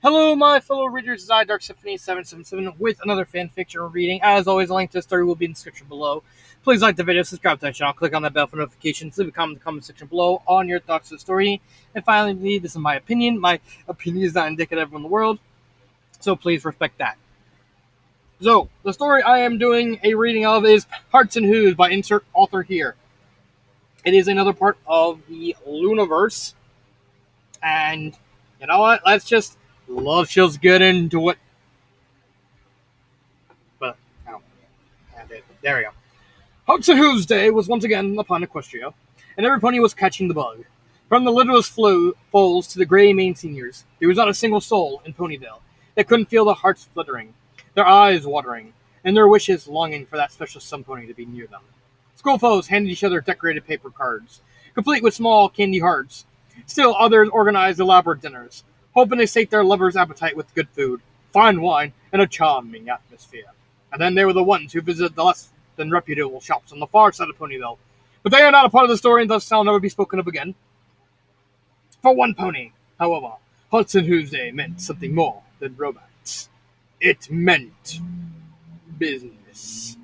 Hello, my fellow readers. This is I, Dark Symphony 777, with another fanfiction reading. As always, a link to the story will be in the description below. Please like the video, subscribe to the channel, click on that bell for notifications, leave a comment in the comment section below on your thoughts of the story. And finally, this is my opinion. My opinion is not indicative of the world, so please respect that. So, the story I am doing a reading of is Hearts and Hooves by insert author here. It is another part of the Luniverse, and you know what? Let's just get into it. But, oh, there we go. Hearts and Hooves Day was once again upon Equestria, and every pony was catching the bug. From the littlest foals to the grey-maned seniors, there was not a single soul in Ponyville that couldn't feel their hearts fluttering, their eyes watering, and their wishes longing for that special sun pony to be near them. School foes handed each other decorated paper cards, complete with small candy hearts. Still others organized elaborate dinners, hoping to sate their lovers' appetite with good food, fine wine, and a charming atmosphere. And then there were the ones who visited the less than reputable shops on the far side of Ponyville. But they are not a part of the story and thus shall never be spoken of again. For one pony, however, Hearts and Hooves Day meant something more than romance. It meant business.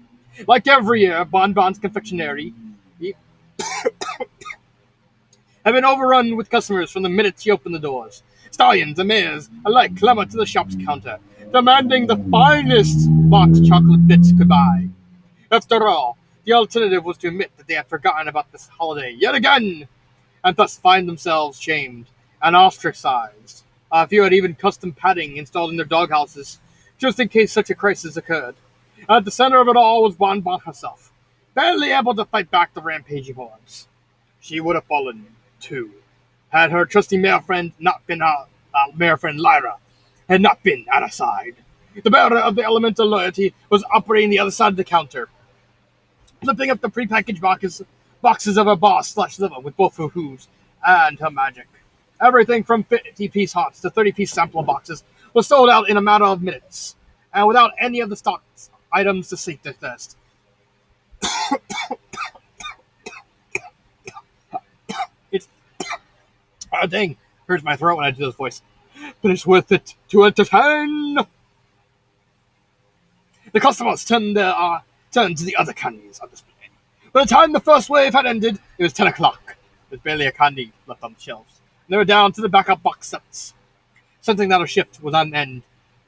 Like every year, Bonbon's confectionery had been overrun with customers from the minute she opened the doors. Stallions and mares alike clamored to the shop's counter, demanding the finest boxed chocolate bits could buy. After all, the alternative was to admit that they had forgotten about this holiday yet again, and thus find themselves shamed and ostracized. A few had even custom padding installed in their doghouses, just in case such a crisis occurred. And at the center of it all was Bonbon herself, barely able to fight back the rampaging hordes. She would have fallen, too, had her trusty mare friend not been her mare friend Lyra, had not been at her side. The bearer of the elemental loyalty was operating the other side of the counter, flipping up the prepackaged boxes of her boss/liver with both her hooves and her magic. Everything from 50-piece hots to 30-piece sampler boxes was sold out in a matter of minutes, and without any of the stock items to sate their thirst. It's dang, hurts my throat when I do this voice. But it's worth it to entertain. The customers turned to the other candies on display. By the time the first wave had ended, it was 10 o'clock. There's barely a candy left on the shelves. And they were down to the backup box sets. Sensing that a shift was on end,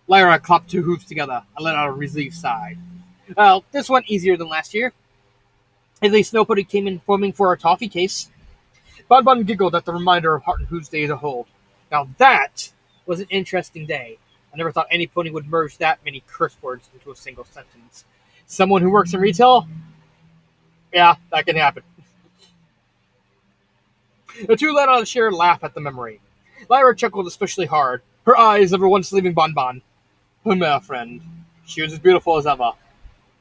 Lyra clapped two hooves together and let out a relieved sigh. Well, this went easier than last year. At least nobody came informing for our toffee case. Bonbon giggled at the reminder of Heart and Hooves Day as a whole. Now that was an interesting day. I never thought any pony would merge that many curse words into a single sentence. Someone who works in retail? Yeah, that can happen. The two let out a sheer laugh at the memory. Lyra chuckled especially hard, her eyes never once leaving Bonbon. Her mare friend. She was as beautiful as ever.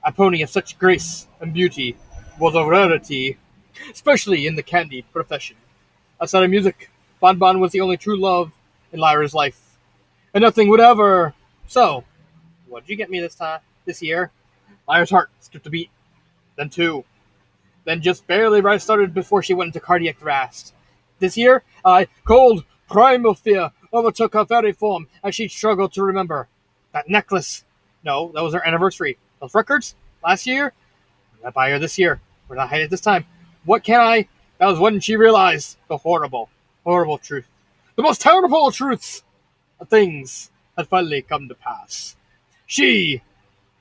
A pony of such grace and beauty was a rarity, especially in the candy profession. Outside of music, Bonbon was the only true love in Lyra's life. And nothing would ever... So, what'd you get me this year? Lyra's heart skipped a beat. Then two. Then just barely right started before she went into cardiac arrest. This year, cold, primal fear overtook her very form as she struggled to remember. That necklace. No, that was her anniversary. Those records? Last year? I'm gonna buy her this year. We're not hiding it this time. What can I? That was when she realized the horrible, horrible truth. The most terrible truths of things had finally come to pass. She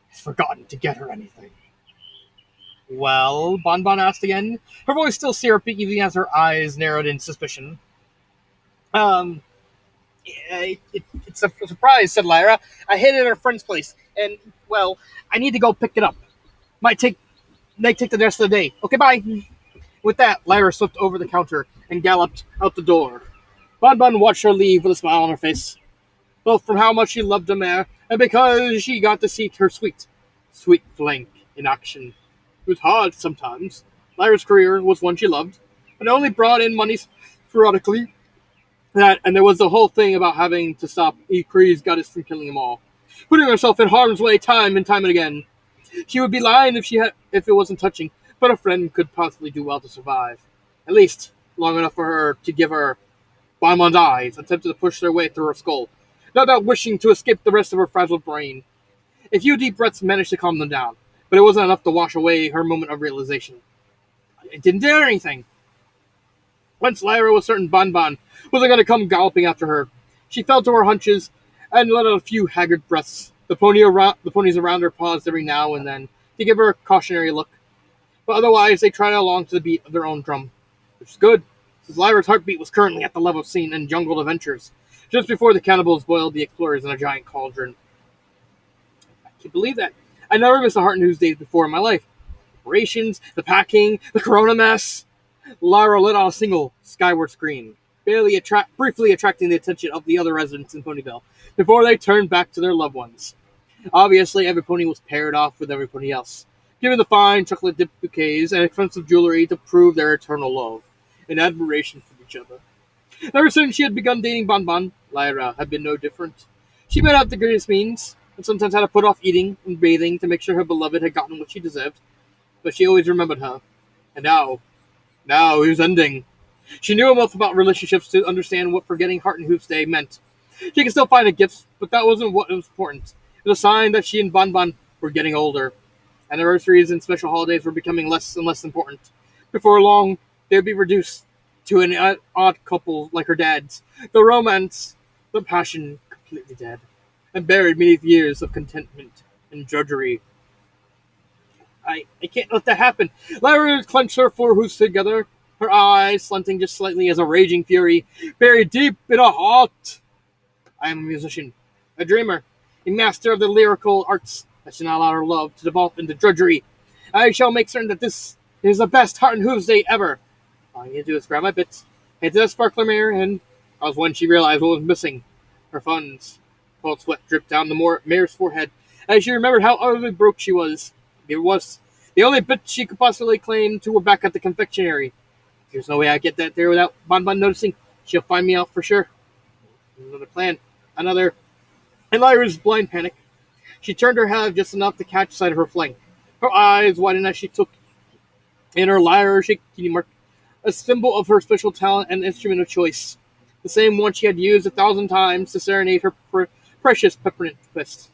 has forgotten to get her anything. Well, Bonbon asked again, her voice still syrupy even as her eyes narrowed in suspicion. It's a surprise, said Lyra. I hid it at a friend's place, and, well, I need to go pick it up. Might take the rest of the day. Okay, bye. With that, Lyra slipped over the counter and galloped out the door. Bonbon watched her leave with a smile on her face, both from how much she loved the mare and because she got to see her sweet flank in action. It was hard sometimes. Lyra's career was one she loved, but it only brought in money sporadically. And there was the whole thing about having to stop Ikri's goddess from killing them all, putting herself in harm's way time and time and again. She would be lying if it wasn't touching, but a friend could possibly do well to survive. At least long enough for her to give her Bonbon's eyes attempted to push their way through her skull, no doubt wishing to escape the rest of her frazzled brain. A few deep breaths managed to calm them down, but it wasn't enough to wash away her moment of realization. It didn't do anything. Once Lyra was certain Bonbon wasn't going to come galloping after her, she fell to her hunches and let out a few haggard breaths. The ponies around her paused every now and then to give her a cautionary look, but otherwise they trotted along to the beat of their own drum, which is good, since Lyra's heartbeat was currently at the level seen in Jungled Adventures, just before the cannibals boiled the explorers in a giant cauldron. I can't believe that. I never missed a Heart and Hooves days before in my life. Operations, the packing, the corona mess. Lyra let out a single skyward scream, briefly attracting the attention of the other residents in Ponyville, before they turned back to their loved ones. Obviously, every pony was paired off with every pony else, given the fine chocolate-dipped bouquets and expensive jewelry to prove their eternal love and admiration for each other. Ever since she had begun dating Bonbon, Lyra had been no different. She made out the greatest means, and sometimes had to put off eating and bathing to make sure her beloved had gotten what she deserved, but she always remembered her. And now he was ending. She knew enough about relationships to understand what forgetting Heart and Hooves Day meant. She could still find a gift, but that wasn't what was important. It was a sign that she and Bonbon were getting older. Anniversaries and special holidays were becoming less and less important. Before long, they would be reduced to an odd couple like her dad's. The romance, the passion, completely dead, and buried beneath years of contentment and drudgery. I can't let that happen. Lyra clenched her four hooves together, her eyes slanting just slightly as a raging fury buried deep in a heart. I am a musician, a dreamer, a master of the lyrical arts. I shall not allow her love to devolve into drudgery. I shall make certain that this is the best Heart and Hooves Day ever. All I need to do is grab my bits, head to the sparkler mirror, and that was when she realized what was missing. Her funds. Cold sweat dripped down the mare's forehead as she remembered how utterly broke she was. It was the only bit she could possibly claim to her back at the confectionery. There's no way I get that there without Bonbon noticing. She'll find me out for sure. Another plan. Another. In Lyra's blind panic, she turned her head just enough to catch sight of her flank. Her eyes widened as she took in her lyre shaky mark, a symbol of her special talent and instrument of choice. The same one she had used 1,000 times to serenade her precious peppermint twist.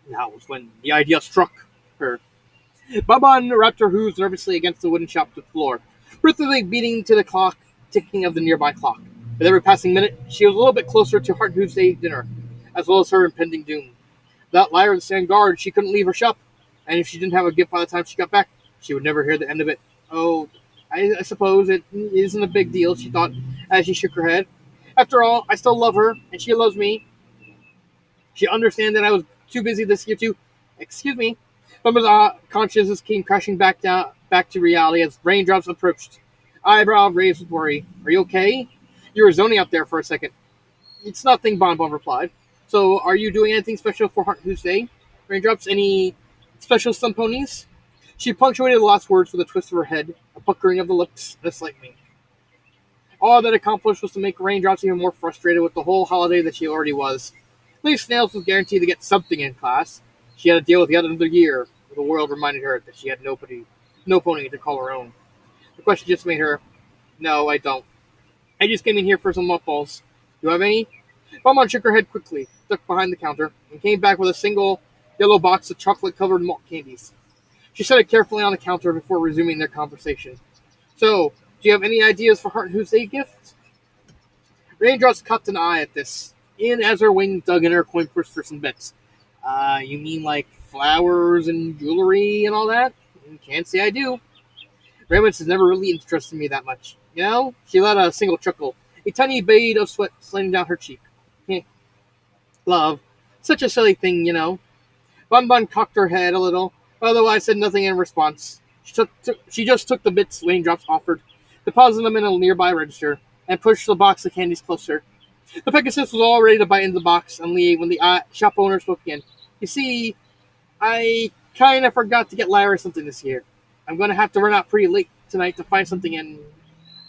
Now was when the idea struck her. Bonbon wrapped her hooves nervously against the wooden shop floor, rhythmically beating to the ticking of the nearby clock. With every passing minute, she was a little bit closer to Heart and Hooves Day dinner, as well as her impending doom. Without Lyra to stand guard, she couldn't leave her shop, and if she didn't have a gift by the time she got back, she would never hear the end of it. Oh, I suppose it isn't a big deal, she thought, as she shook her head. After all, I still love her, and she loves me. She understands that I was too busy this year to... Excuse me. Bumba's consciousness came crashing back to reality as raindrops approached. Eyebrow raised with worry. Are you okay? You were zoning out there for a second. It's nothing, Bonbon replied. So, are you doing anything special for Heart Who's Day? Raindrops, any special stunt ponies? She punctuated the last words with a twist of her head, a puckering of the lips, and a slight wink. All that accomplished was to make Raindrops even more frustrated with the whole holiday that she already was. At least Snails was guaranteed to get something in class. She had to deal with yet another year, where the world reminded her that she had no pony to call her own. The question just made her, no, I don't. I just came in here for some mothballs. Do you have any? Bonbon shook her head quickly, ducked behind the counter, and came back with a single yellow box of chocolate-covered malt candies. She set it carefully on the counter before resuming their conversation. So, do you have any ideas for Heart and Hooves Day gifts? Raindrops cocked an eye at this, in as her wing dug in her coin purse for some bits. You mean like flowers and jewelry and all that? Can't say I do. Raymond's has never really interested me that much. You know? She let out a single chuckle, a tiny bead of sweat sliding down her cheek. Love. Such a silly thing, you know. Bonbon cocked her head a little, but otherwise said nothing in response. She just took the bits Raindrops offered, deposited them in a nearby register, and pushed the box of candies closer. The Pegasus was all ready to bite into the box and leave when the shop owner spoke again. You see, I kind of forgot to get Lyra something this year. I'm going to have to run out pretty late tonight to find something, and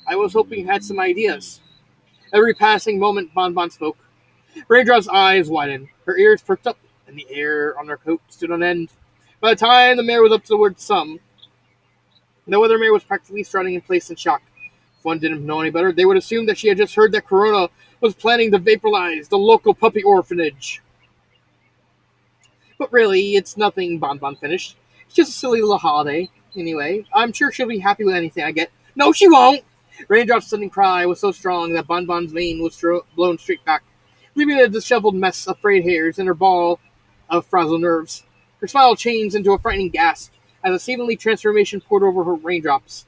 I was hoping you had some ideas. Every passing moment Bonbon spoke. Raindrop's eyes widened, her ears perked up, and the hair on her coat stood on end. By the time the mare was up to the word some, no other mare was practically strutting in place in shock. If one didn't know any better, they would assume that she had just heard that Corona was planning to vaporize the local puppy orphanage. But really, it's nothing, Bonbon finished. It's just a silly little holiday. Anyway, I'm sure she'll be happy with anything I get. No, she won't! Raindrop's sudden cry was so strong that Bonbon's mane was blown straight back, leaving a disheveled mess of frayed hairs and her ball of frazzled nerves. Her smile changed into a frightening gasp as a seemingly transformation poured over her raindrops.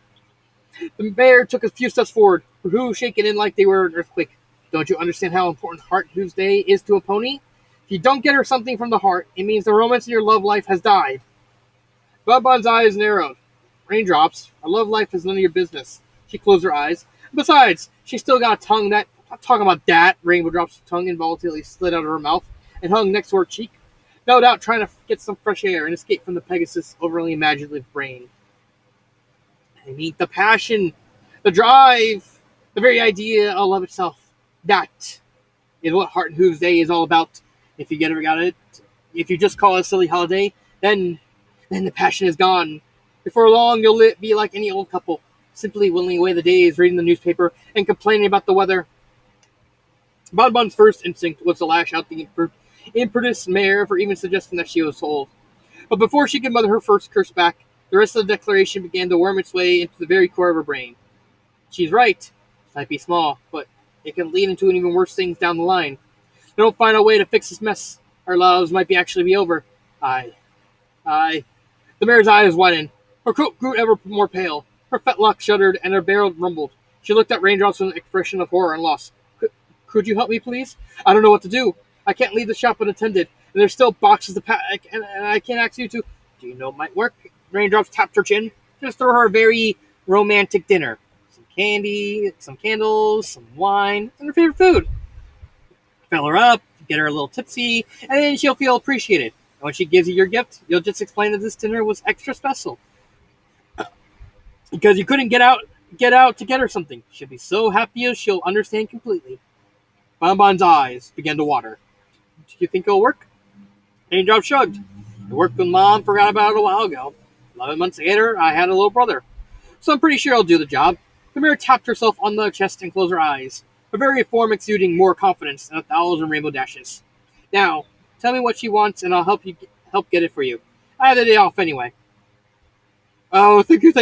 The bear took a few steps forward, her hooves shaking in like they were an earthquake. Don't you understand how important Heart Hooves Day is to a pony? If you don't get her something from the heart, it means the romance in your love life has died. Bonbon's eyes narrowed. Raindrops, our love life is none of your business. She closed her eyes. Besides, she still got a tongue that... I'm not talking about that. Rainbow Drop's tongue involuntarily slid out of her mouth and hung next to her cheek, no doubt trying to get some fresh air and escape from the Pegasus' overly imaginative brain. I mean, the passion, the drive, the very idea of love itself. That is what Heart and Hooves Day is all about. If you get it, if you just call it a silly holiday, then the passion is gone. Before long, you'll be like any old couple, simply whittling away the days, reading the newspaper, and complaining about the weather. Bonbon's first instinct was to lash out the impetuous mare for even suggesting that she was sold. But before she could mutter her first curse back, the rest of the declaration began to worm its way into the very core of her brain. She's right. It might be small, but it can lead into even worse things down the line. If we don't find a way to fix this mess, our lives might actually be over. Aye. The mare's eyes widened. Her coat grew ever more pale. Her fetlock shuddered, and her barrel rumbled. She looked at Raindrops with an expression of horror and loss. Could you help me, please? I don't know what to do. I can't leave the shop unattended, and there's still boxes to pack, and I can't ask you to... Do you know what might work? Raindrops tapped her chin. Just throw her a very romantic dinner. Some candy, some candles, some wine, and her favorite food. Fill her up, get her a little tipsy, and then she'll feel appreciated. And when she gives you your gift, you'll just explain that this dinner was extra special. Because you couldn't get out to get her something. She'll be so happy she'll understand completely. Bonbon's eyes began to water. Do you think it'll work? Raindrop shrugged. It worked when Mom forgot about it a while ago. 11 months later, I had a little brother. So I'm pretty sure I'll do the job. The mare tapped herself on the chest and closed her eyes, her very form exuding more confidence than 1,000 rainbow dashes. Now, tell me what she wants, and I'll help get it for you. I have the day off anyway. Oh, thank you.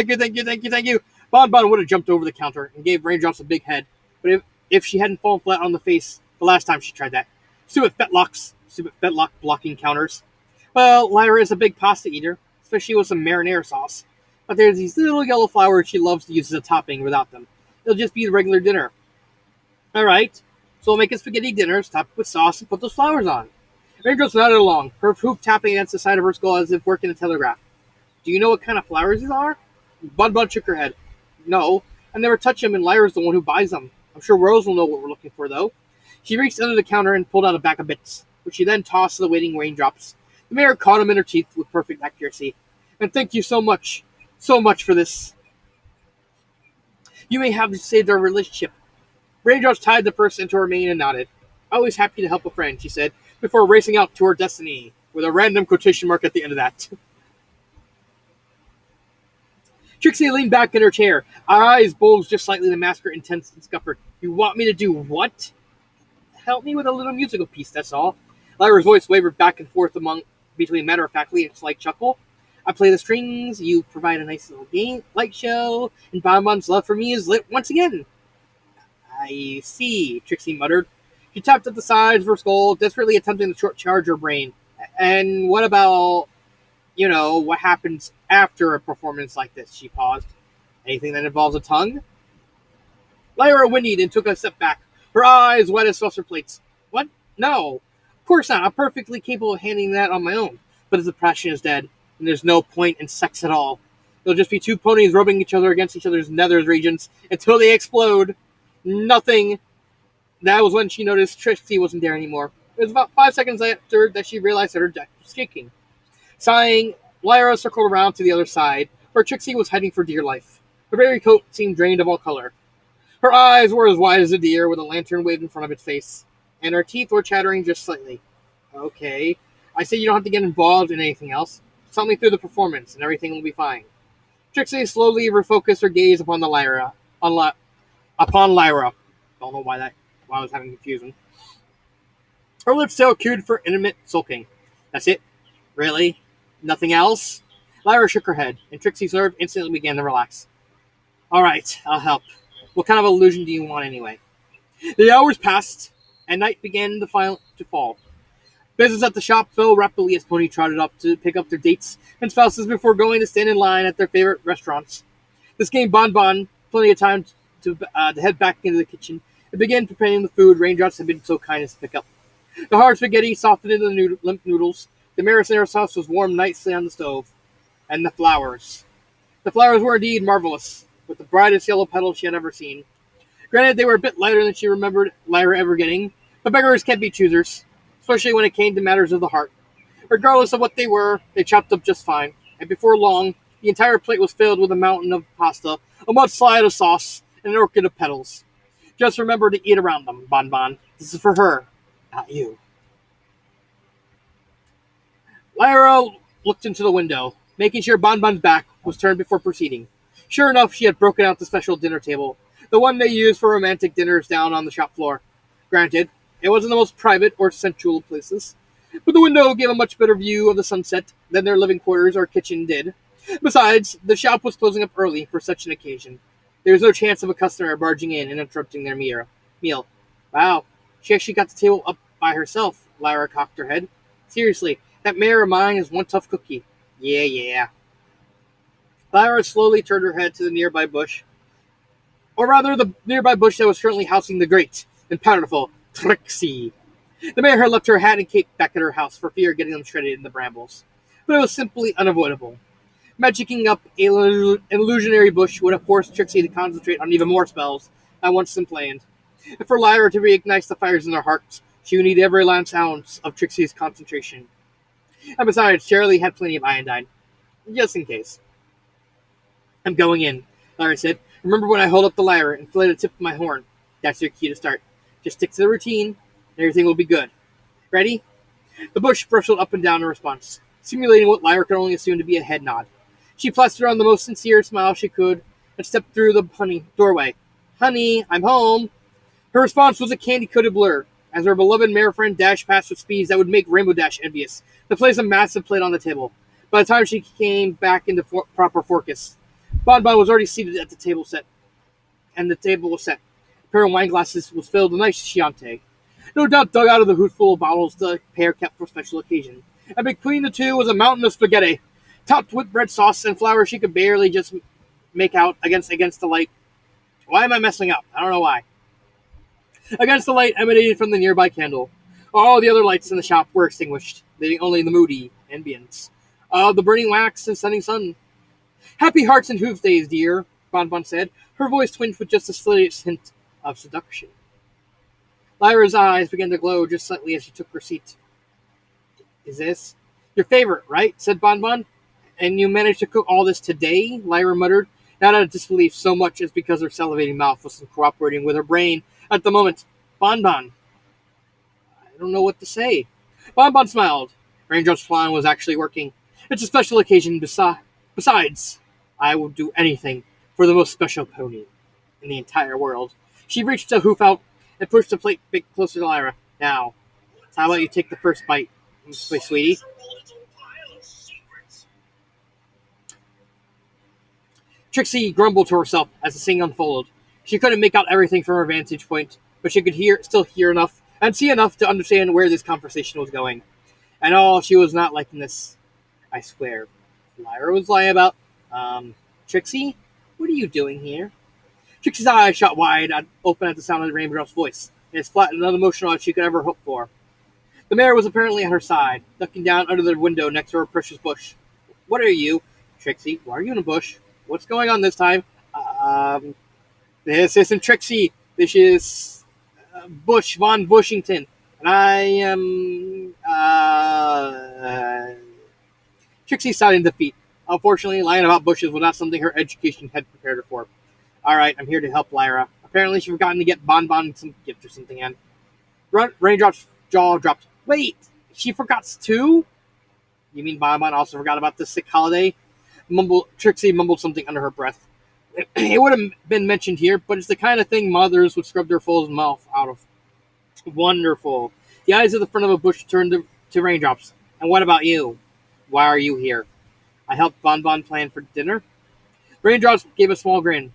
Bonbon would have jumped over the counter and gave Raindrops a big head, but if she hadn't fallen flat on the face the last time she tried that. Stupid fetlock blocking counters. Well, Lyra is a big pasta eater, especially with some marinara sauce. But there's these little yellow flowers she loves to use as a topping without them. It'll just be the regular dinner. Alright, so we'll make a spaghetti dinner, top it with sauce, and put those flowers on. Raindrops nodded along, her hoof tapping against the side of her skull as if working a telegraph. Do you know what kind of flowers these are? Bun shook her head. No, I never touch them, and Lyra's the one who buys them. I'm sure Rose will know what we're looking for, though. She reached under the counter and pulled out a bag of bits, which she then tossed to the waiting Raindrops. The mare caught them in her teeth with perfect accuracy. And thank you so much for this. You may have saved our relationship. Raindrops tied the purse into her mane and nodded. Always happy to help a friend, she said, before racing out to her destiny, with a random quotation mark at the end of that. Trixie leaned back in her chair. Her eyes bulged just slightly to mask her intense discomfort. You want me to do what? Help me with a little musical piece, that's all. Lyra's voice wavered back and forth between matter-of-factly and a slight chuckle. I play the strings, you provide a nice little light show, and Bonbon's love for me is lit once again. I see, Trixie muttered. She tapped at the sides of her skull, desperately attempting to short-charge her brain. And what about, what happens after a performance like this? She paused. Anything that involves a tongue? Lyra whinnied and took a step back, her eyes wet as saucer plates. What? No. Of course not. I'm perfectly capable of handling that on my own. But if the passion is dead, then there's no point in sex at all. It'll just be two ponies rubbing each other against each other's nether regions until they explode. Nothing. That was when she noticed Trixie wasn't there anymore. It was about 5 seconds after that she realized that her deck was shaking. Sighing, Lyra circled around to the other side, where Trixie was hiding for dear life. Her very coat seemed drained of all color. Her eyes were as wide as a deer with a lantern waved in front of its face, and her teeth were chattering just slightly. Okay, I say you don't have to get involved in anything else. Tell me through the performance, and everything will be fine. Trixie slowly refocused her gaze upon Lyra. Upon Lyra. Don't know why I was having confusion. Her lips still cued for intimate sulking. That's it? Really? Nothing else? Lyra shook her head, and Trixie's nerve instantly began to relax. All right, I'll help. What kind of illusion do you want anyway? The hours passed, and night began to fall. Business at the shop fell rapidly as Pony trotted up to pick up their dates and spouses before going to stand in line at their favorite restaurants. This gave Bon Bon plenty of time to head back into the kitchen and begin preparing the food Raindrops had been so kind as to pick up. The hard spaghetti softened into the limp noodles. The marinara sauce was warmed nicely on the stove. And the flowers. The flowers were indeed marvelous, with the brightest yellow petals she had ever seen. Granted, they were a bit lighter than she remembered Lyra ever getting, but beggars can't be choosers, especially when it came to matters of the heart. Regardless of what they were, they chopped up just fine, and before long, the entire plate was filled with a mountain of pasta, a mudslide of sauce, and an orchid of petals. Just remember to eat around them, Bon Bon. This is for her, not you. Lyra looked into the window, making sure Bon Bon's back was turned before proceeding. Sure enough, she had broken out the special dinner table, the one they used for romantic dinners down on the shop floor. Granted, it wasn't the most private or sensual of places, but the window gave a much better view of the sunset than their living quarters or kitchen did. Besides, the shop was closing up early for such an occasion. There was no chance of a customer barging in and interrupting their meal. Wow, she actually got the table up by herself, Lyra cocked her head. Seriously, that mare of mine is one tough cookie. Yeah. Lyra slowly turned her head to the nearby bush, or rather the nearby bush that was currently housing the great and powerful Trixie. The mare had left her hat and cape back at her house for fear of getting them shredded in the brambles, but it was simply unavoidable. Magicking up an illusionary bush would have forced Trixie to concentrate on even more spells than once been planned. And for Lyra to reignite the fires in their hearts, she would need every last ounce of Trixie's concentration. And besides, Shirley had plenty of iodine, just in case. I'm going in, Lyra said. Remember when I hold up the lyre and play the tip of my horn? That's your key to start. Just stick to the routine, and everything will be good. Ready? The bush bristled up and down in response, simulating what Lyra could only assume to be a head nod. She plastered on the most sincere smile she could and stepped through the doorway. Honey, I'm home. Her response was a candy-coated blur, as her beloved mare friend dashed past with speeds that would make Rainbow Dash envious, to place a massive plate on the table. By the time she came back into proper focus, Bon Bon was already seated at the table and the table was set. A pair of wine glasses was filled with nice Chianti, no doubt dug out of the hoot full of bottles the pair kept for special occasion. And between the two was a mountain of spaghetti, topped with bread sauce and flour she could barely just make out against the light. Why am I messing up? I don't know why. Against the light emanated from the nearby candle. All the other lights in the shop were extinguished, leaving only the moody ambience of the burning wax and setting sun. Happy hearts and hooves days, dear, Bon Bon said, her voice tinged with just the slightest hint of seduction. Lyra's eyes began to glow just slightly as she took her seat. Is this your favorite, right? Said Bon Bon. And you managed to cook all this today? Lyra muttered, not out of disbelief so much as because her salivating mouth wasn't cooperating with her brain at the moment. Bon Bon. I don't know what to say. Bon Bon smiled. Raindrop's plan was actually working. It's a special occasion. Besides, I will do anything for the most special pony in the entire world. She reached a hoof out and pushed the plate a bit closer to Lyra. Now, how about you take the first bite, sweetie? Trixie grumbled to herself as the scene unfolded. She couldn't make out everything from her vantage point, but she could still hear enough and see enough to understand where this conversation was going. And she was not liking this, I swear. Lyra was lying about, Trixie, what are you doing here? Trixie's eyes shot wide open at the sound of Raindrop's voice, and as flat and unemotional as she could ever hope for. The mare was apparently at her side, ducking down under the window next to her precious bush. What are you? Trixie, why are you in a bush? What's going on this time? This isn't Trixie. This is Bush von Bushington. And I am... Trixie sighed in defeat. Unfortunately, lying about bushes was not something her education had prepared her for. Alright, I'm here to help Lyra. Apparently she'd forgotten to get Bon Bon some gift or something, and Raindrop's jaw dropped. Wait, she forgot too? You mean Bon Bon also forgot about this sick holiday? Trixie mumbled something under her breath. It would have been mentioned here, but it's the kind of thing mothers would scrub their foal's mouth out of. Wonderful. The eyes at the front of a bush turned to raindrops. And what about you? Why are you here? I helped Bon Bon plan for dinner. Raindrops gave a small grin.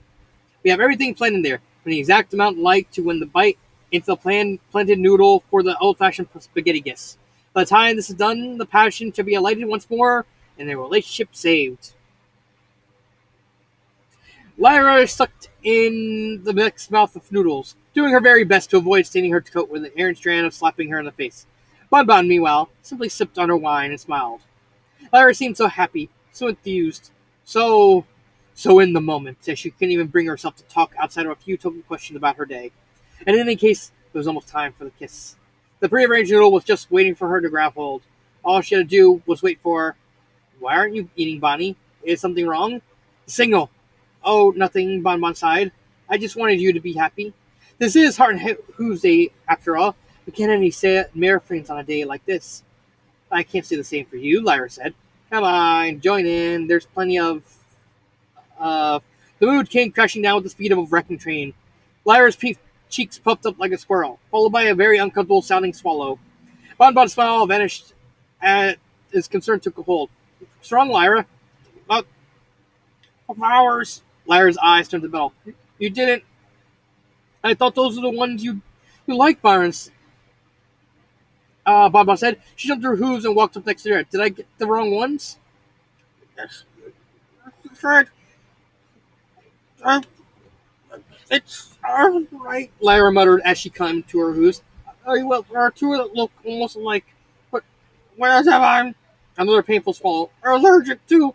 We have everything planned in there, from the exact amount like to when the bite into the planted noodle for the old-fashioned spaghetti kiss. By the time this is done, the passion to be alighted once more, and their relationship saved. Lyra sucked in the next mouth of noodles, doing her very best to avoid staining her coat with an errant strand of slapping her in the face. Bon Bon, meanwhile, simply sipped on her wine and smiled. Lyra seemed so happy, so enthused, so in the moment that she couldn't even bring herself to talk outside of a few token questions about her day. And in any case, it was almost time for the kiss. The prearranged noodle was just waiting for her to grab hold. All she had to do was wait for, "Why aren't you eating, Bonnie? Is something wrong?" "Signal." "Oh, nothing," Bon Bon sighed. "I just wanted you to be happy. This is Heart and Hooves Day, after all. We can't have any mere friends on a day like this." "I can't say the same for you," Lyra said. "Come on, join in. There's plenty of uh, the mood came crashing down with the speed of a wrecking train. Lyra's pink cheeks puffed up like a squirrel, followed by a very uncomfortable sounding swallow. Bon Bon's smile vanished as his concern took a hold. "What's wrong, Lyra?" "About 12 hours." Lyra's eyes turned to metal. "You didn't. I thought those were the ones you like, Byron's." Bon Bon said. She jumped through hooves and walked up next to her. "Did I get the wrong ones?" "Yes. That's right. Uh, It's all right," Lyra muttered as she climbed to her hooves. Well, there are two that look almost alike, but where's have I?" Another painful swallow. "Allergic to."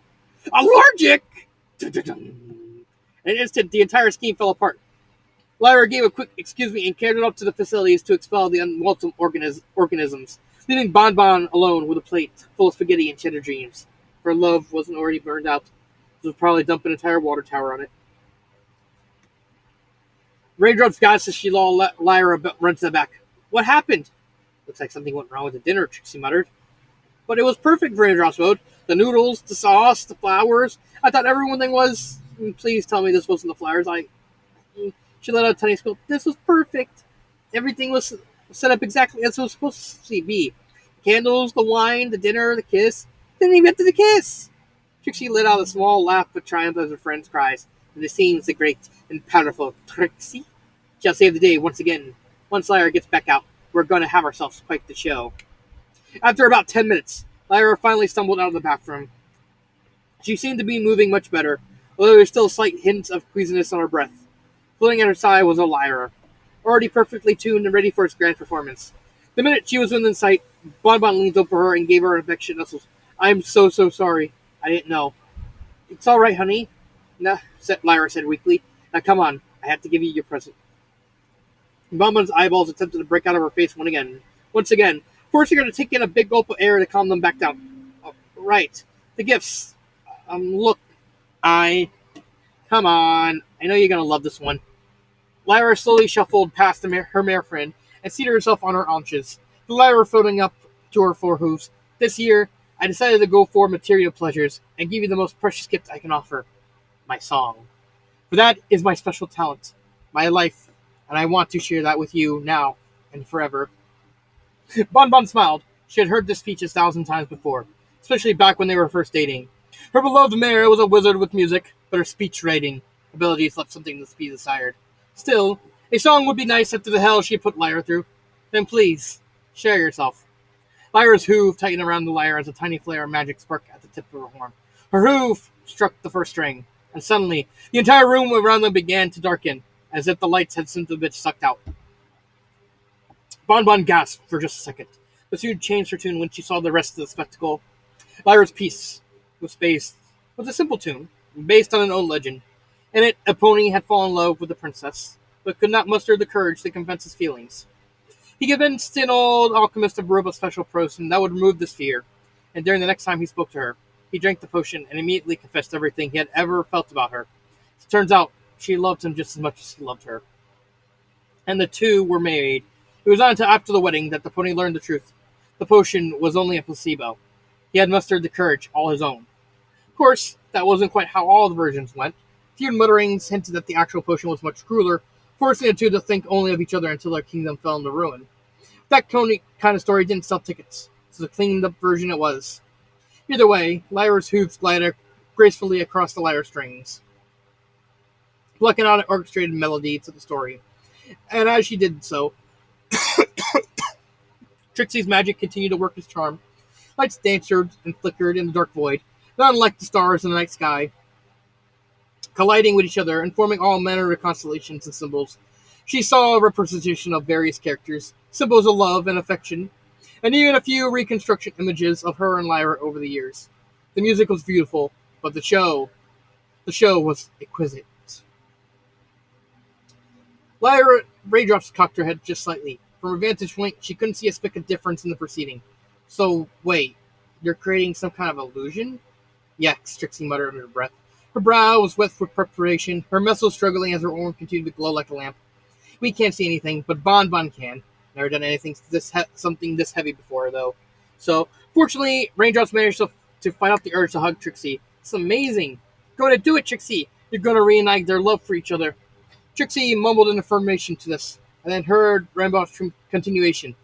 "Allergic?" In an instant, the entire scheme fell apart. Lyra gave a quick "excuse me" and carried it up to the facilities to expel the unwelcome organisms, leaving Bon Bon alone with a plate full of spaghetti and cheddar dreams. Her love wasn't already burned out. It was probably dump an entire water tower on it. Raindrops gasped as she saw Lyra run to the back. "What happened?" "Looks like something went wrong with the dinner," Trixie muttered. "But it was perfect," Raindrops mode. "The noodles, the sauce, the flowers. I thought everything was..." "Please tell me this wasn't the flowers. She let out a tiny squeal. "This was perfect. Everything was set up exactly as it was supposed to be. The candles, the wine, the dinner, the kiss. Didn't even get to the kiss." Trixie let out a small laugh of triumph as her friend's cries. "And it seems the great and powerful Trixie shall save the day once again. Once Lyra gets back out, we're going to have ourselves quite the show." After about 10 minutes, Lyra finally stumbled out of the bathroom. She seemed to be moving much better, although there was still slight hints of queasiness on her breath. Floating at her side was a Lyra, already perfectly tuned and ready for its grand performance. The minute she was within sight, Bon Bon leaned over her and gave her an affectionate nuzzle. "I'm so sorry. I didn't know." "It's all right, honey," Lyra said weakly. "Now come on, I have to give you your present." Bon Bon's eyeballs attempted to break out of her face once again, forcing her to take in a big gulp of air to calm them back down. "Oh, right, the gifts. Look, I... Come on, I know you're gonna love this one." Lyra slowly shuffled past her mare friend and seated herself on her haunches, the Lyra floating up to her four hooves. "This year, I decided to go for material pleasures and give you the most precious gift I can offer, my song. For that is my special talent, my life, and I want to share that with you now and forever." Bon Bon smiled. She had heard this speech 1,000 times before, especially back when they were first dating. Her beloved mare was a wizard with music, but her speech writing abilities left something to be desired. Still, a song would be nice after the hell she had put Lyra through. "Then please, share yourself." Lyra's hoof tightened around the lyre as a tiny flare of magic sparked at the tip of her horn. Her hoof struck the first string, and suddenly, the entire room around them began to darken, as if the lights had simply been sucked out. Bon Bon gasped for just a second, but soon changed her tune when she saw the rest of the spectacle. Lyra's piece was a simple tune, based on an old legend. In it, a pony had fallen in love with the princess, but could not muster the courage to confess his feelings. He convinced an old alchemist to brew up a special potion that would remove this fear, and during the next time he spoke to her, he drank the potion and immediately confessed everything he had ever felt about her. It turns out, she loved him just as much as he loved her. And the two were married. It was not until after the wedding that the pony learned the truth. The potion was only a placebo. He had mustered the courage all his own. Of course, that wasn't quite how all the versions went. Few mutterings hinted that the actual potion was much crueler, forcing the two to think only of each other until their kingdom fell into ruin. That kind of story didn't sell tickets, so the cleaned up version it was. Either way, Lyra's hooves glided gracefully across the lyre strings, plucking out an orchestrated melody to the story. And as she did so, Trixie's magic continued to work its charm. Lights danced and flickered in the dark void, not unlike the stars in the night sky, colliding with each other and forming all manner of constellations and symbols. She saw a representation of various characters, symbols of love and affection, and even a few reconstruction images of her and Lyra over the years. The music was beautiful, but the show was exquisite. Lyra Raindrops cocked her head just slightly. From her vantage point, she couldn't see a speck of difference in the proceeding. So, wait, you're creating some kind of illusion? Yes, Trixie muttered under her breath. Her brow was wet with preparation, her muscles struggling as her arm continued to glow like a lamp. We can't see anything, but Bon Bon can. Never done anything something this heavy before, though. So, fortunately, Raindrops managed to fight off the urge to hug Trixie. It's amazing. Go to do it, Trixie. You're going to reignite their love for each other. Trixie mumbled an affirmation to this, and then heard Raindrop's continuation.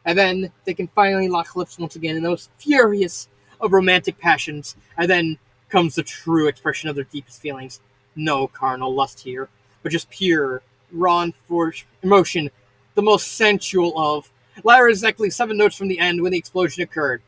And then they can finally lock lips once again in those furious of romantic passions. And then comes the true expression of their deepest feelings. No carnal lust here, but just pure, raw and forced emotion, the most sensual of. Lyra is exactly 7 notes from the end when the explosion occurred.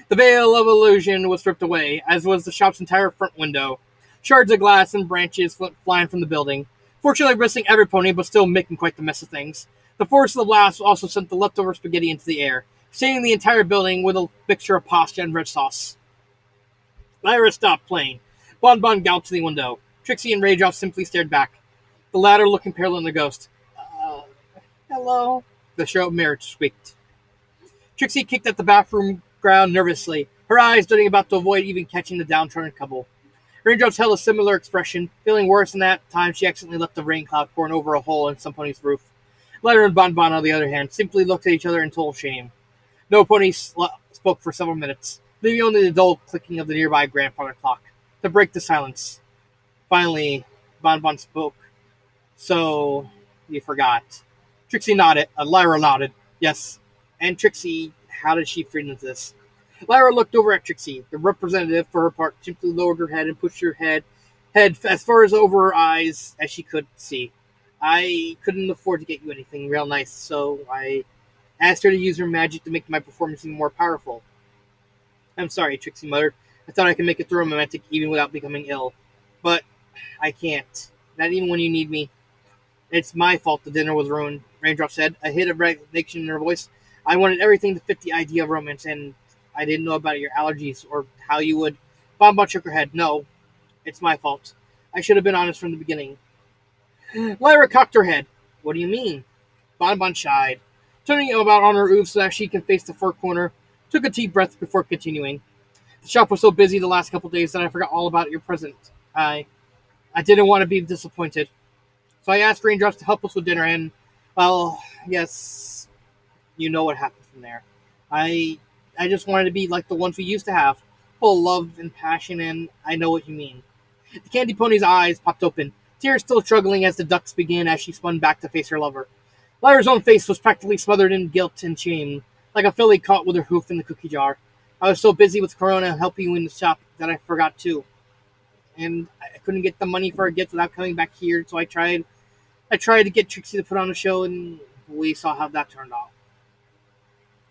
The veil of illusion was stripped away, as was the shop's entire front window. Shards of glass and branches went flying from the building, fortunately missing every pony, but still making quite the mess of things. The force of the blast also sent the leftover spaghetti into the air, staining the entire building with a mixture of pasta and red sauce. Lyra stopped playing. Bon Bon galloped to the window. Trixie and Raindrop simply stared back, the latter looking paler than a ghost. Hello? The show mirror squeaked. Trixie kicked at the bathroom ground nervously, her eyes darting about to avoid even catching the downtrodden couple. Raindrops held a similar expression, feeling worse than that time she accidentally left a rain cloud pouring over a hole in some pony's roof. Lyra and Bon Bon, on the other hand, simply looked at each other in total shame. No pony spoke for several minutes, leaving only the dull clicking of the nearby grandfather clock to break the silence. Finally, Bon Bon spoke. So, you forgot. Trixie nodded. Lyra nodded. Yes. And Trixie, how did she fit into this? Lyra looked over at Trixie. The representative, for her part, simply lowered her head and pushed her head as far as over her eyes as she could see. I couldn't afford to get you anything real nice, so I asked her to use her magic to make my performance even more powerful. I'm sorry, Trixie muttered. I thought I could make it through romantic even without becoming ill. But I can't. Not even when you need me. It's my fault the dinner was ruined, Raindrop said, a hint of resignation in her voice. I wanted everything to fit the idea of romance, and I didn't know about your allergies or how you would. Bon Bon shook her head. No, it's my fault. I should have been honest from the beginning. Lyra cocked her head. What do you mean? Bon Bon shied, turning about on her Hooves so that she can face the far corner, took a deep breath before continuing. The shop was so busy the last couple of days that I forgot all about your present. I didn't want to be disappointed. So I asked Raindrops to help us with dinner, and, well, yes, you know what happened from there. I just wanted to be like the ones we used to have, full of love and passion, and I know what you mean. The candy pony's eyes popped open, tears still struggling as the ducks began as she spun back to face her lover. Lyra's own face was practically smothered in guilt and shame, like a filly caught with her hoof in the cookie jar. I was so busy with Corona helping you in the shop that I forgot too. And I couldn't get the money for a gift without coming back here, so I tried to get Trixie to put on a show, and we saw how that turned out.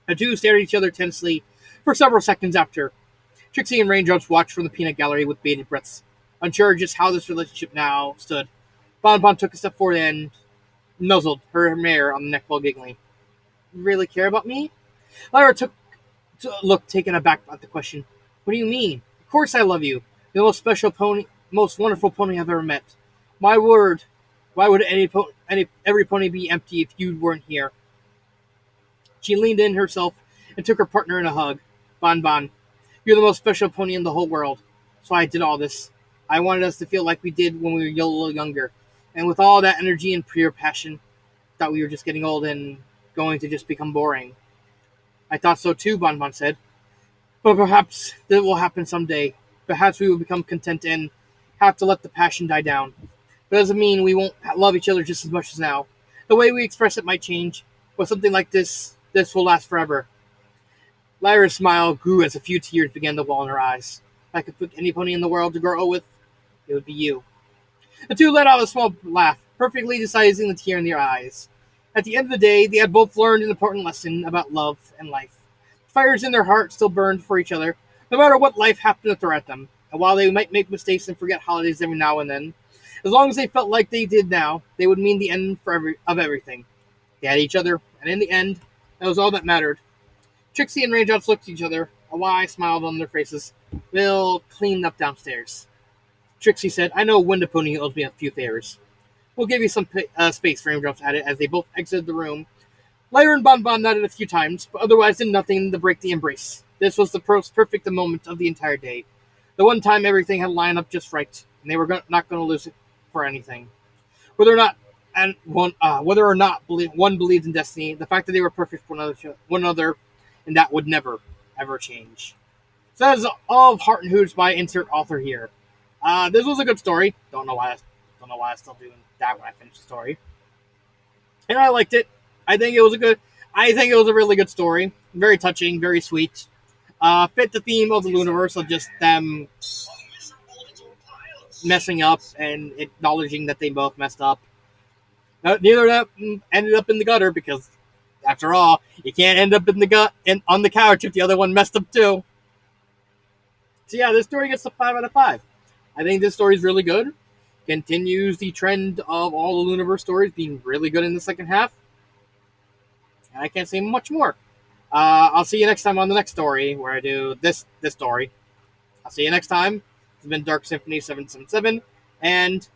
The two stared at each other tensely for several seconds after. Trixie and Raindrops watched from the peanut gallery with bated breaths, unsure just how this relationship now stood. Bon Bon took a step forward and nuzzled her mare on the neck while giggling. You really care about me? Lyra took a look taken aback at the question. What do you mean? Of course I love you. You're the most special pony, most wonderful pony I've ever met. My word, why would every pony be empty if you weren't here? She leaned in herself and took her partner in a hug. Bon Bon, you're the most special pony in the whole world. So I did all this. I wanted us to feel like we did when we were a little younger. And with all that energy and pure passion, I thought we were just getting old and going to just become boring. I thought so too, Bon Bon said. But perhaps that will happen someday. Perhaps we will become content and have to let the passion die down. But it doesn't mean we won't love each other just as much as now. The way we express it might change, but something like this will last forever. Lyra's smile grew as a few tears began to well in her eyes. If I could pick any pony in the world to grow old with, it would be you. The two let out a small laugh, perfectly disguising the tear in their eyes. At the end of the day, they had both learned an important lesson about love and life. The fires in their hearts still burned for each other, no matter what life happened to throw at them. And while they might make mistakes and forget holidays every now and then, as long as they felt like they did now, they would mean the end of everything. They had each other, and in the end, that was all that mattered. Trixie and Raindrops looked at each other, a wide smile on their faces. We'll clean up downstairs. Trixie said, I know Pony owes me a few favors. We'll give you some space, Raindrops added as they both exited the room. Lyra and Bon Bon nodded a few times, but otherwise did nothing to break the embrace. This was the perfect moment of the entire day. The one time everything had lined up just right, and they were not going to lose it for anything. Whether or not one believed in destiny, the fact that they were perfect for one another, and that would never, ever change. So that is all of Heart and Hooves by insert author here. This was a good story. Don't know why I'm still doing that when I finish the story. And I liked it. I think it was a really good story. Very touching, very sweet. Fit the theme of the Looniverse of just them messing up and acknowledging that they both messed up. Neither of them ended up in the gutter because, after all, you can't end up in the gut and on the couch if the other one messed up too. So yeah, this story gets a 5 out of 5. I think this story is really good. Continues the trend of all the Looniverse stories being really good in the second half. And I can't say much more. I'll see you next time on the next story where I do this story. I'll see you next time. It's been Dark Symphony 777, and